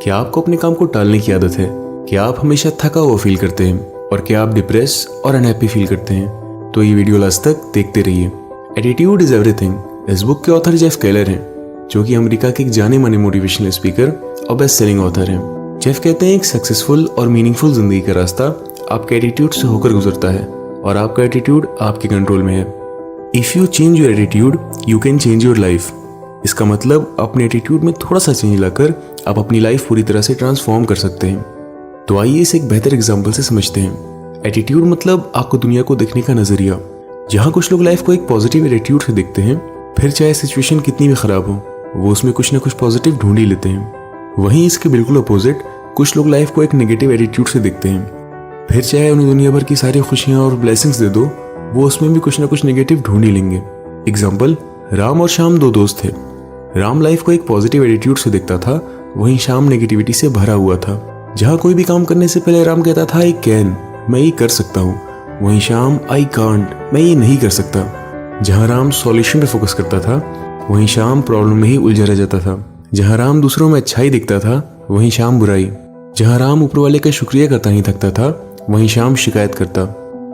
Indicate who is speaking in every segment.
Speaker 1: क्या आपको अपने काम को टालने की आदत है? क्या आप हमेशा थका हुआ फील करते हैं? और क्या आप डिप्रेस और अनहैप्पी फील करते हैं? तो ये वीडियो लास्ट तक देखते रहिए। एटीट्यूड इज एवरीथिंग इस बुक के ऑथर जेफ केलर हैं, जो कि अमेरिका के एक जाने माने मोटिवेशनल स्पीकर और बेस्ट सेलिंग ऑथर हैं। जेफ कहते हैं एक सक्सेसफुल और मीनिंगफुल जिंदगी का रास्ता आपके एटीट्यूड से होकर गुजरता है और आपका एटीट्यूड आपके कंट्रोल में है। If you change your attitude you can change your life. इसका मतलब अपने एटीट्यूड में थोड़ा सा चेंज लाकर आप अपनी लाइफ पूरी तरह से ट्रांसफॉर्म कर सकते हैं। तो आइए इसे एक बेहतर एग्जाम्पल से समझते हैं। एटीट्यूड मतलब आपको दुनिया को देखने का नजरिया। जहाँ कुछ लोग लाइफ को एक पॉजिटिव एटीट्यूड से देखते हैं, फिर चाहे सिचुएशन कितनी भी खराब हो वो उसमें कुछ ना कुछ पॉजिटिव ढूंढ ही लेते हैं। वहीं इसके बिल्कुल अपोजिट कुछ लोग लाइफ को एक नेगेटिव एटीट्यूड से देखते हैं, फिर चाहे उन्हें दुनिया भर की सारी खुशियां और ब्लेसिंग्स दे दो वो उसमें भी कुछ ना कुछ नेगेटिव ढूंढ ही लेंगे। एग्जाम्पल, राम और श्याम दो दोस्त थे। राम लाइफ को एक पॉजिटिव एटीट्यूड से देखता था, वहीं श्याम नेगेटिविटी से भरा हुआ था। जहाँ कोई भी काम करने से पहले राम कहता था आई कैन, मैं ये कर सकता हूँ, वहीं श्याम आई कांट, मैं ये नहीं कर सकता। जहाँ राम सॉल्यूशन पे फोकस करता था वहीं श्याम प्रॉब्लम में ही उलझा रह जाता था। जहाँ राम दूसरों में अच्छाई दिखता था वहीं श्याम बुराई। जहाँ राम ऊपर वाले का शुक्रिया करता नहीं थकता था वहीं श्याम शिकायत करता।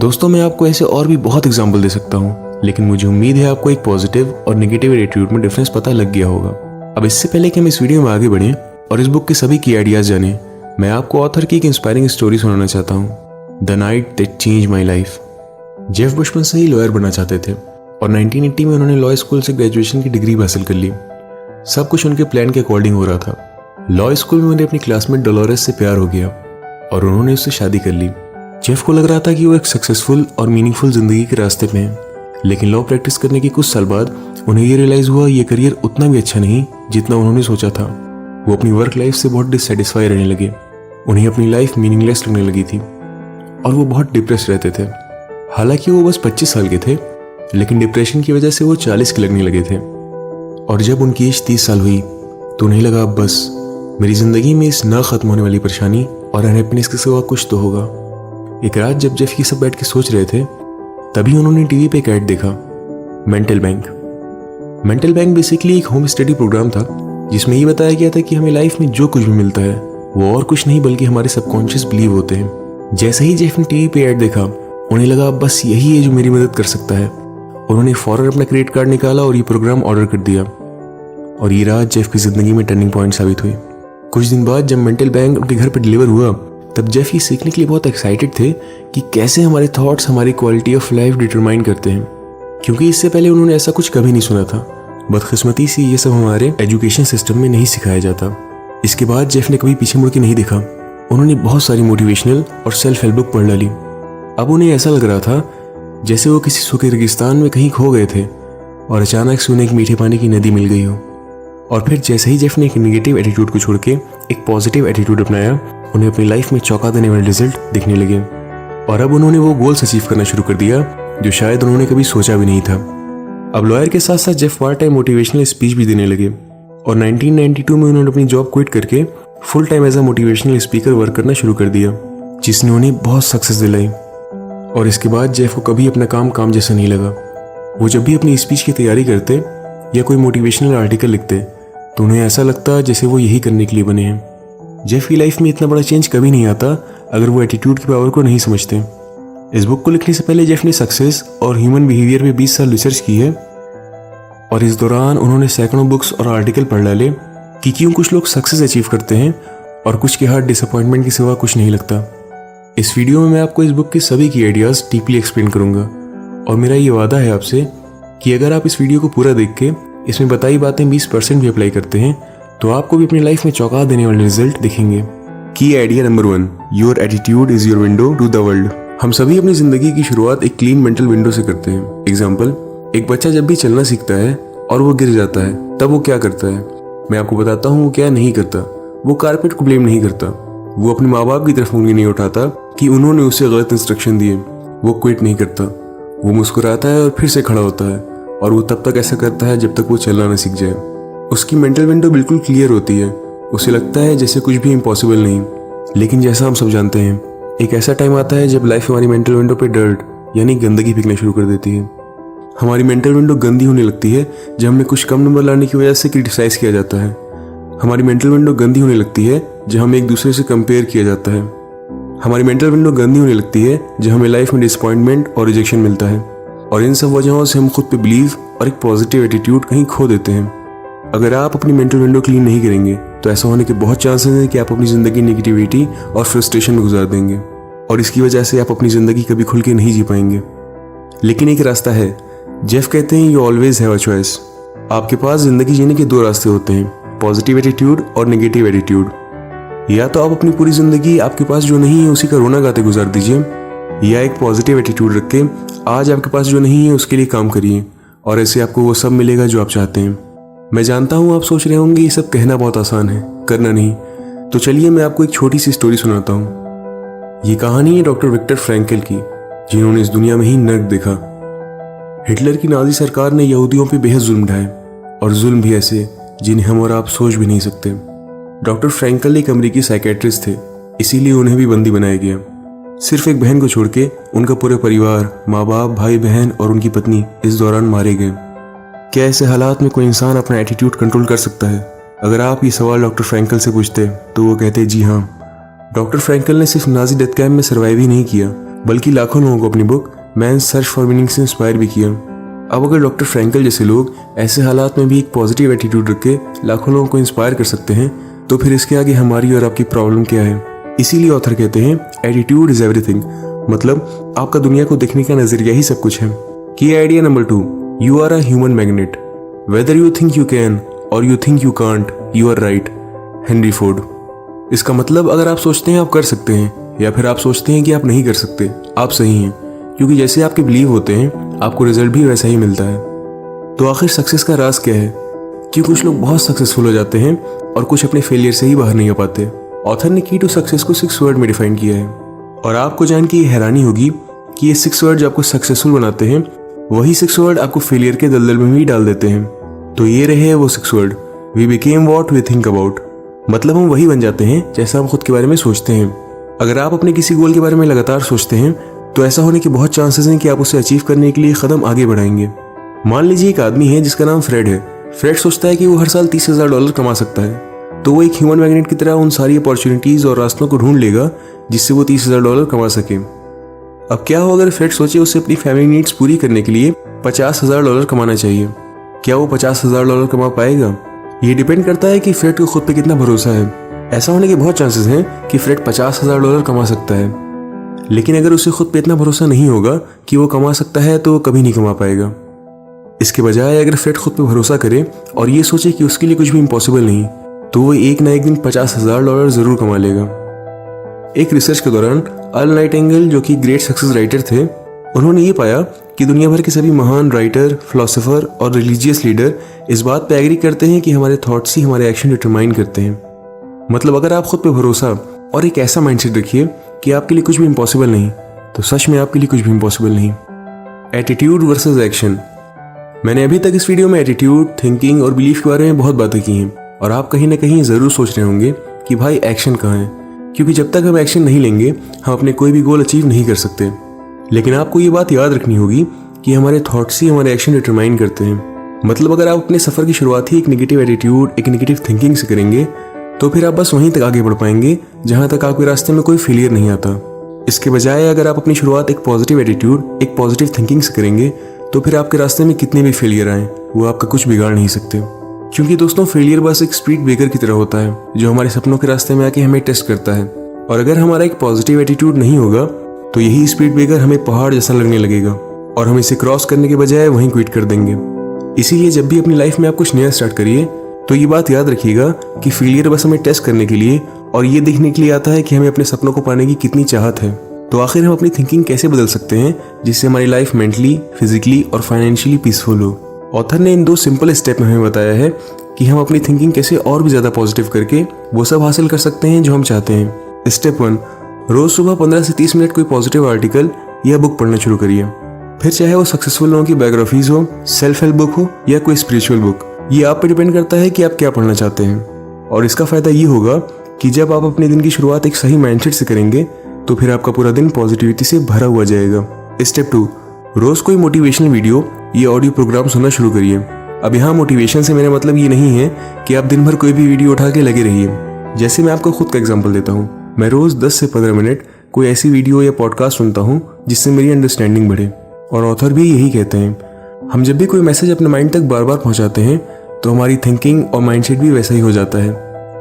Speaker 1: दोस्तों, मैं आपको ऐसे और भी बहुत एग्जाम्पल दे सकता हूँ, लेकिन मुझे उम्मीद है आपको एक पॉजिटिव और नेगेटिव एटीट्यूड में डिफरेंस पता लग गया होगा। अब इससे पहले कि हम इस वीडियो में आगे बढ़ें और इस बुक के सभी की आइडियाज जानें, मैं आपको ऑथर की एक इंस्पायरिंग स्टोरी सुनाना चाहता हूँ, the night that changed my life. Jeff बचपन से ही लॉयर बनना चाहते थे और 1980 में उन्होंने लॉ स्कूल से ग्रेजुएशन की डिग्री हासिल कर ली। सब कुछ उनके प्लान के अकॉर्डिंग हो रहा था। लॉ स्कूल में उन्हें अपनी क्लासमेट डोलोरेस से प्यार हो गया और उन्होंने उससे शादी कर ली। जेफ को लग रहा था कि वो एक सक्सेसफुल और मीनिंगफुल जिंदगी के रास्ते पे हैं, लेकिन लॉ प्रैक्टिस करने के कुछ साल बाद उन्हें ये रियलाइज हुआ ये करियर उतना भी अच्छा नहीं जितना उन्होंने सोचा था। वो अपनी वर्क लाइफ से बहुत डिससेटिस्फाई रहने लगे। उन्हें अपनी लाइफ मीनिंगलेस लगने लगी थी और वो बहुत डिप्रेस रहते थे। हालांकि वो बस 25 साल के थे, लेकिन डिप्रेशन की वजह से वो 40 के लगने लगे थे। और जब उनकी एज 30 साल हुई तो उन्हें लगा अब बस मेरी जिंदगी में इस न खत्म होने वाली परेशानी और अनहैप्पीनेस के सिवा कुछ तो होगा। एक रात जब जेफ ये सब बैठ के सोच रहे थे, तभी उन्होंने टीवी पे एक ऐड देखा, mental bank. Mental bank basically एक होम स्टडी प्रोग्राम था जिसमें ये बताया गया था कि हमें लाइफ में जो कुछ भी मिलता है वो और कुछ नहीं बल्कि हमारे सबकॉन्शियस बिलीव होते हैं। जैसे ही जेफ ने टीवी पे ऐड देखा उन्हें लगा बस यही है जो मेरी मदद कर सकता है। उन्होंने फौरन अपना क्रेडिट कार्ड निकाला और ये प्रोग्राम ऑर्डर कर दिया। और ये रात जेफ की जिंदगी में टर्निंग पॉइंट साबित हुई। कुछ दिन बाद जब मेंटल बैंक उनके घर पर डिलीवर हुआ तब जेफ ये सीखने के लिए बहुत एक्साइटेड थे कि कैसे हमारे थॉट्स हमारी क्वालिटी ऑफ लाइफ डिटरमाइन करते हैं, क्योंकि इससे पहले उन्होंने ऐसा कुछ कभी नहीं सुना था। बदकिस्मती से ये सब हमारे एजुकेशन सिस्टम में नहीं सिखाया जाता। इसके बाद जेफ ने कभी पीछे मुड़ के नहीं देखा। उन्होंने बहुत सारी मोटिवेशनल और सेल्फ हेल्प बुक पढ़ डाली। अब उन्हें ऐसा लग रहा था जैसे वो किसी सूखे रेगिस्तान में कहीं खो गए थे और अचानक से उन्हें एक मीठे पानी की नदी मिल गई हो। और फिर जैसे ही जेफ ने एक नेगेटिव एटीट्यूड को छोड़ के एक पॉजिटिव एटीट्यूड अपनाया, उन्हें अपनी लाइफ में चौंका देने वाले रिजल्ट दिखने लगे। और अब उन्होंने वो गोल्स अचीव करना शुरू कर दिया जो शायद उन्होंने कभी सोचा भी नहीं था। अब लॉयर के साथ साथ Jeff part time motivational speech भी देने लगे और 1992 में उन्होंने अपनी जॉब क्विट करके full time as a motivational speaker work करना शुरू कर दिया, जिसने उन्हें बहुत सक्सेस दिलाई। और इसके बाद जेफ को कभी अपना काम जैसा नहीं लगा। वो जब भी अपनी स्पीच की तैयारी करते या कोई मोटिवेशनल आर्टिकल लिखते तो उन्हें ऐसा लगता जैसे वो यही करने के लिए बने हैं। जेफ की लाइफ में इतना बड़ा चेंज कभी नहीं आता अगर वो एटीट्यूड की पावर को नहीं समझते। इस बुक को लिखने से पहले जेफ ने सक्सेस और ह्यूमन बिहेवियर पे 20 साल रिसर्च की है और इस दौरान उन्होंने सैकड़ों बुक्स और आर्टिकल पढ़ डाले कि क्यों कुछ लोग सक्सेस अचीव करते हैं और कुछ के हाथ डिसअपॉइंटमेंट के सिवा कुछ नहीं लगता। इस वीडियो में मैं आपको इस बुक की सभी की आइडियाज डीपली एक्सप्लेन करूंगा और मेरा ये वादा है आपसे कि अगर आप इस वीडियो को पूरा देख के इसमें बताई बातें 20% भी अप्लाई करते हैं तो आपको भी अपनी लाइफ में चौंका देने वाले रिजल्ट दिखेंगे। की idea number 1, your attitude is your window to the world. हम सभी अपनी जिंदगी की शुरुआत एक क्लीन मेंटल विंडो से करते हैं। एग्जाम्पल, एक बच्चा जब भी चलना सीखता है और वो गिर जाता है तब वो क्या करता है? मैं आपको बताता हूँ वो क्या नहीं करता। वो कारपेट को ब्लेम नहीं करता, वो अपने माँ बाप की तरफ उंगली नहीं उठाता कि उन्होंने उसे गलत इंस्ट्रक्शन दिए। वो क्विट नहीं करता, वो मुस्कुराता है और फिर से खड़ा होता है और वो तब तक ऐसा करता है जब तक वो चलना न सीख जाए। उसकी मेंटल विंडो बिल्कुल क्लियर होती है। उसे लगता है जैसे कुछ भी इम्पॉसिबल नहीं। लेकिन जैसा हम सब जानते हैं एक ऐसा टाइम आता है जब लाइफ हमारी मेंटल विंडो पे डर्ट यानी गंदगी फेंकना शुरू कर देती है। हमारी मेंटल विंडो गंदी होने लगती है जब हमें कुछ कम नंबर लाने की वजह से क्रिटिसाइज किया जाता है। हमारी मेंटल विंडो गंदी होने लगती है जहाँ हमें एक दूसरे से कंपेयर किया जाता है। हमारी मेंटल विंडो गंदी होने लगती है जब हमें लाइफ में डिसअपॉइंटमेंट और रिजेक्शन मिलता है, और इन सब वजहों से हम खुद पे बिलीव और एक पॉजिटिव एटीट्यूड कहीं खो देते हैं। अगर आप अपनी मेंटल विंडो क्लीन नहीं करेंगे तो ऐसा होने के बहुत चांसेस हैं कि आप अपनी ज़िंदगी नेगेटिविटी और फ्रस्ट्रेशन में गुजार देंगे, और इसकी वजह से आप अपनी ज़िंदगी कभी खुल के नहीं जी पाएंगे। लेकिन एक रास्ता है। जेफ कहते हैं, you always have a choice. आपके पास ज़िंदगी जीने के 2 रास्ते होते हैं, पॉजिटिव एटीट्यूड और नेगेटिव एटीट्यूड। या तो आप अपनी पूरी ज़िंदगी आपके पास जो नहीं है उसी का रोना गाते गुजार दीजिए, या एक पॉजिटिव एटीट्यूड रख के आज आपके पास जो नहीं है उसके लिए काम करिए, और ऐसे आपको वो सब मिलेगा जो आप चाहते हैं। मैं जानता हूँ आप सोच रहे होंगे ये सब कहना बहुत आसान है, करना नहीं। तो चलिए मैं आपको एक छोटी सी स्टोरी सुनाता हूँ। ये कहानी है डॉक्टर विक्टर फ्रैंकल की, जिन्होंने इस दुनिया में ही नर्क देखा। हिटलर की नाजी सरकार ने यहूदियों पे बेहद जुल्म ढाए, और जुल्म भी ऐसे जिन्हें हम और आप सोच भी नहीं सकते। डॉक्टर फ्रैंकल एक अमेरिकी साइकेट्रिस्ट थे, इसीलिए उन्हें भी बंदी बनाया गया। सिर्फ एक बहन को छोड़ के उनका पूरा परिवार, माँ बाप, भाई बहन और उनकी पत्नी इस दौरान मारे गए। क्या ऐसे हालात में कोई इंसान अपना एटीट्यूड कंट्रोल कर सकता है? अगर आप ये सवाल डॉक्टर फ्रैंकल से पूछते तो वो कहते जी हाँ। डॉक्टर फ्रैंकल ने सिर्फ नाजी डेथ कैंप में सर्वाइव ही नहीं किया, बल्कि लाखों लोगों को अपनी book man's search for meaning से इंस्पायर भी किया। अब अगर डॉक्टर फ्रैंकल जैसे लोग ऐसे हालात में भी एक पॉजिटिव एटीट्यूड रख के लाखों लोगों को इंस्पायर कर सकते हैं, तो फिर इसके आगे हमारी और आपकी प्रॉब्लम क्या है? इसीलिए ऑथर कहते हैं, एटीट्यूड इज एवरीथिंग। मतलब आपका दुनिया को देखने का नजरिया ही सब कुछ है। Key idea number 2, you are a human magnet. Whether you think you can or you think you can't, you are right. Henry Ford. इसका मतलब अगर आप सोचते हैं आप कर सकते हैं, या फिर आप सोचते हैं कि आप नहीं कर सकते, आप सही हैं, क्योंकि जैसे आपके बिलीव होते हैं आपको रिजल्ट भी वैसा ही मिलता है। तो आखिर सक्सेस का राज क्या है? क्यों कुछ लोग बहुत सक्सेसफुल हो जाते हैं और कुछ अपने फेलियर से ही बाहर नहीं आ पाते? ऑथर ने की टू सक्सेस को 6 वर्ड में डिफाइन किया है, और आपको जान के ये हैरानी होगी कि ये 6 वर्ड जो आपको सक्सेसफुल बनाते हैं वही 6 वर्ड आपको फेलियर के दलदल में भी डाल देते हैं। तो ये रहे वो 6 word, we became what we think about. मतलब हम वही बन जाते हैं जैसा हम खुद के बारे में सोचते हैं। अगर आप अपने किसी गोल के बारे में लगातार सोचते हैं तो ऐसा होने के बहुत चांसेस हैं कि आप उसे अचीव करने के लिए कदम आगे बढ़ाएंगे। मान लीजिए एक आदमी है जिसका नाम फ्रेड है। फ्रेड सोचता है कि वो हर साल $30,000 कमा सकता है, तो वो एक ह्यूमन मैग्नेट की तरह उन सारी अपॉर्चुनिटीज और रास्तों को ढूंढ लेगा जिससे वो $30,000 कमा सके। अब क्या हो अगर फ्रेड सोचे उसे अपनी फैमिली नीड्स पूरी करने के लिए $50,000 कमाना चाहिए? क्या वो $50,000 कमा पाएगा? ये डिपेंड करता है कि फ्रेड को खुद पे कितना भरोसा है। ऐसा होने के बहुत चांसेस हैं कि फ्रेड $50,000 कमा सकता है, लेकिन अगर उसे खुद पे इतना भरोसा नहीं होगा कि वो कमा सकता है तो वो कभी नहीं कमा पाएगा। इसके बजाय अगर फ्रेड खुद पे भरोसा करे और ये सोचे कि उसके लिए कुछ भी इम्पॉसिबल नहीं, तो वो एक ना एक दिन $50,000 जरूर कमा लेगा। एक रिसर्च के दौरान अर्ल नाइटिंगेल, जो कि ग्रेट सक्सेस राइटर थे, उन्होंने ये पाया कि दुनिया भर के सभी महान राइटर, फिलोसोफर और रिलीजियस लीडर इस बात पे एग्री करते हैं कि हमारे थॉट्स ही हमारे एक्शन डिटरमाइन करते हैं। मतलब अगर आप खुद पे भरोसा और एक ऐसा माइंडसेट रखिए कि आपके लिए कुछ भी इम्पॉसिबल नहीं, तो सच में आपके लिए कुछ भी इम्पॉसिबल नहीं। Attitude versus action. मैंने अभी तक इस वीडियो में एटीट्यूड, थिंकिंग और बिलीफ के बारे में बहुत बातें की हैं, और आप कहीं ना कहीं ज़रूर सोच रहे होंगे कि भाई एक्शन कहाँ है, क्योंकि जब तक हम एक्शन नहीं लेंगे हम अपने कोई भी गोल अचीव नहीं कर सकते। लेकिन आपको ये बात याद रखनी होगी कि हमारे थॉट्स ही हमारे एक्शन डिटरमाइन करते हैं। मतलब अगर आप अपने सफ़र की शुरुआत ही एक नेगेटिव एटीट्यूड, एक नेगेटिव थिंकिंग से करेंगे, तो फिर आप बस वहीं तक आगे बढ़ पाएंगे जहाँ तक आपके रास्ते में कोई फेलियर नहीं आता। इसके बजाय अगर आप अपनी शुरुआत एक पॉजिटिव एटीट्यूड, एक पॉजिटिव थिंकिंग से करेंगे, तो फिर आपके रास्ते में कितने भी फेलियर आए वो आपका कुछ बिगाड़ नहीं सकते। क्योंकि दोस्तों, फेलियर बस एक स्पीड ब्रेकर की तरह होता है जो हमारे सपनों के रास्ते में आके हमें टेस्ट करता है, और अगर हमारा एक पॉजिटिव एटीट्यूड नहीं होगा तो यही स्पीड ब्रेकर हमें पहाड़ जैसा लगने लगेगा और हम इसे क्रॉस करने के बजाय वहीं क्विट कर देंगे। इसीलिए जब भी अपनी लाइफ में आप कुछ नया स्टार्ट करिए तो ये बात याद रखिएगा कि फेलियर बस हमें टेस्ट करने के लिए और ये देखने के लिए आता है कि हमें अपने सपनों को पाने की कितनी चाहत है। तो आखिर हम अपनी थिंकिंग कैसे बदल सकते हैं जिससे हमारी लाइफ मेंटली, फिजिकली और फाइनेंशियली पीसफुल हो। ऑथर ने इन 2 सिंपल स्टेप में हमें बताया है कि हम अपनी थिंकिंग कैसे और भी ज़्यादा पॉजिटिव करके वो सब हासिल कर सकते हैं जो हम चाहते हैं। स्टेप 1, रोज़ सुबह 15 से 30 मिनट कोई पॉजिटिव आर्टिकल या बुक पढ़ना शुरू करिए। फिर चाहे वो सक्सेसफुल लोगों की बायोग्राफीज हो, सेल्फ हेल्प बुक हो या कोई स्पिरिचुअल बुक, ये आप पे डिपेंड करता है कि आप क्या पढ़ना चाहते हैं। और इसका फ़ायदा ये होगा कि जब आप अपने दिन की शुरुआत एक सही माइंडसेट से करेंगे तो फिर आपका पूरा दिन पॉजिटिविटी से भरा हुआ जाएगा। स्टेप 2, रोज़ कोई मोटिवेशनल वीडियो या ऑडियो प्रोग्राम सुनना शुरू करिए। अब यहाँ मोटिवेशन से मेरा मतलब ये नहीं है कि आप दिन भर कोई भी वीडियो उठा के लगे रहिए। जैसे मैं आपको खुद का एग्जांपल देता हूँ, मैं रोज 10 से 15 मिनट कोई ऐसी वीडियो या पॉडकास्ट सुनता हूँ जिससे मेरी अंडरस्टैंडिंग बढ़े। और ऑथर भी यही कहते हैं, हम जब भी कोई मैसेज अपने माइंड तक बार बार पहुँचाते हैं तो हमारी थिंकिंग और माइंडसेट भी वैसा ही हो जाता है।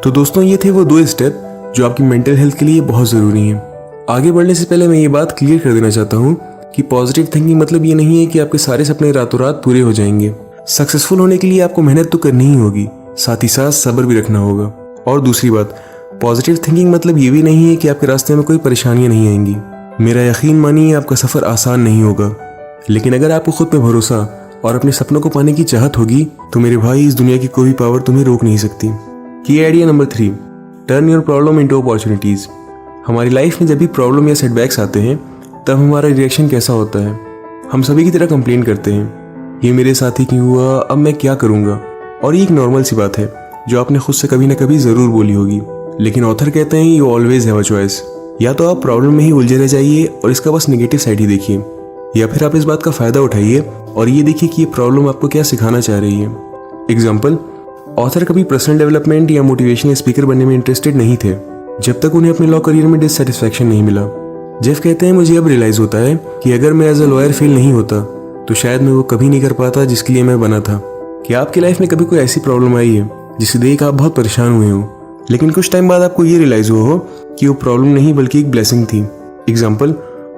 Speaker 1: तो दोस्तों, ये थे वो 2 स्टेप जो आपकी मेंटल हेल्थ के लिए बहुत ज़रूरी हैं। आगे बढ़ने से पहले मैं ये बात क्लियर कर देना चाहता हूँ कि पॉजिटिव थिंकिंग मतलब ये नहीं है कि आपके सारे सपने रातों रात पूरे हो जाएंगे। सक्सेसफुल होने के लिए आपको मेहनत तो करनी ही होगी, साथ ही साथ सब्र भी रखना होगा। और दूसरी बात, पॉजिटिव थिंकिंग मतलब ये भी नहीं है कि आपके रास्ते में कोई परेशानियां नहीं आएंगी। मेरा यकीन मानिए, आपका सफ़र आसान नहीं होगा, लेकिन अगर आपको खुद पे भरोसा और अपने सपनों को पाने की चाहत होगी तो मेरे भाई, इस दुनिया की कोई भी पावर तुम्हें रोक नहीं सकती। की idea number 3, turn your problem into opportunities. हमारी लाइफ में जब भी प्रॉब्लम या सेटबैक्स आते हैं तब हमारा रिएक्शन कैसा होता है? हम सभी की तरह कंप्लेन करते हैं, ये मेरे साथ ही क्यों हुआ, अब मैं क्या करूँगा। और ये एक नॉर्मल सी बात है जो आपने खुद से कभी ना कभी ज़रूर बोली होगी। लेकिन ऑथर कहते हैं, you always have a choice. या तो आप प्रॉब्लम में ही उलझे रह जाइए और इसका बस नेगेटिव साइड ही देखिए, या फिर आप इस बात का फ़ायदा उठाइए और ये देखिए कि ये प्रॉब्लम आपको क्या सिखाना चाह रही है। एग्जाम्पल, ऑथर कभी पर्सनल डेवलपमेंट या मोटिवेशनल स्पीकर बनने में इंटरेस्टेड नहीं थे जब तक उन्हें अपने लॉ करियर में डिससेटिस्फैक्शन नहीं मिला। जेफ कहते हैं, मुझे अब रियलाइज़ होता है कि अगर मैं एज अ लॉयर फेल नहीं होता तो शायद मैं वो कभी नहीं कर पाता जिसके लिए मैं बना था। क्या आपकी लाइफ में कभी कोई ऐसी प्रॉब्लम आई है जिसे देख आप बहुत परेशान हुए हो, लेकिन कुछ टाइम बाद आपको ये रियलाइज़ हुआ हो कि वो प्रॉब्लम नहीं बल्कि एक ब्लेसिंग थी? एग्जाम्पल,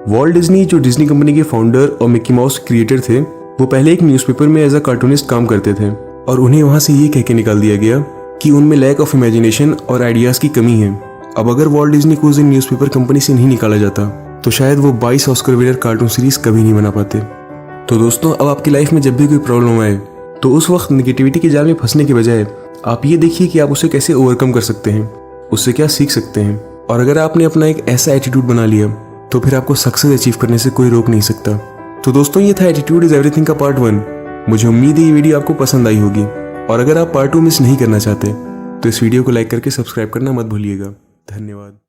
Speaker 1: वॉल्ट डिज्नी, जो डिज्नी कंपनी के फाउंडर और मिकी माउस क्रिएटर थे, वो पहले एक न्यूज़पेपर में एज अ कार्टूनिस्ट काम करते थे और उन्हें वहाँ से ये कह के निकाल दिया गया कि उनमें लैक ऑफ इमेजिनेशन और आइडियाज़ की कमी है। अब अगर वॉल्ट डिज्नी को उस दिन न्यूज़पेपर कंपनी से नहीं निकाला जाता तो शायद वो 22 ऑस्कर विनर कार्टून सीरीज कभी नहीं बना पाते। तो दोस्तों, अब आपकी लाइफ में जब भी कोई प्रॉब्लम आए तो उस वक्त नेगेटिविटी के जाल में फंसने के बजाय आप ये देखिए कि आप उसे कैसे ओवरकम कर सकते हैं, उससे क्या सीख सकते हैं। और अगर आपने अपना एक ऐसा एटीट्यूड बना लिया तो फिर आपको सक्सेस अचीव करने से कोई रोक नहीं सकता। तो दोस्तों, ये था एटीट्यूड इज एवरीथिंग का पार्ट 1। मुझे उम्मीद है ये वीडियो आपको पसंद आई होगी, और अगर आप पार्ट 2 मिस नहीं करना चाहते तो इस वीडियो को लाइक करके सब्सक्राइब करना मत भूलिएगा। धन्यवाद।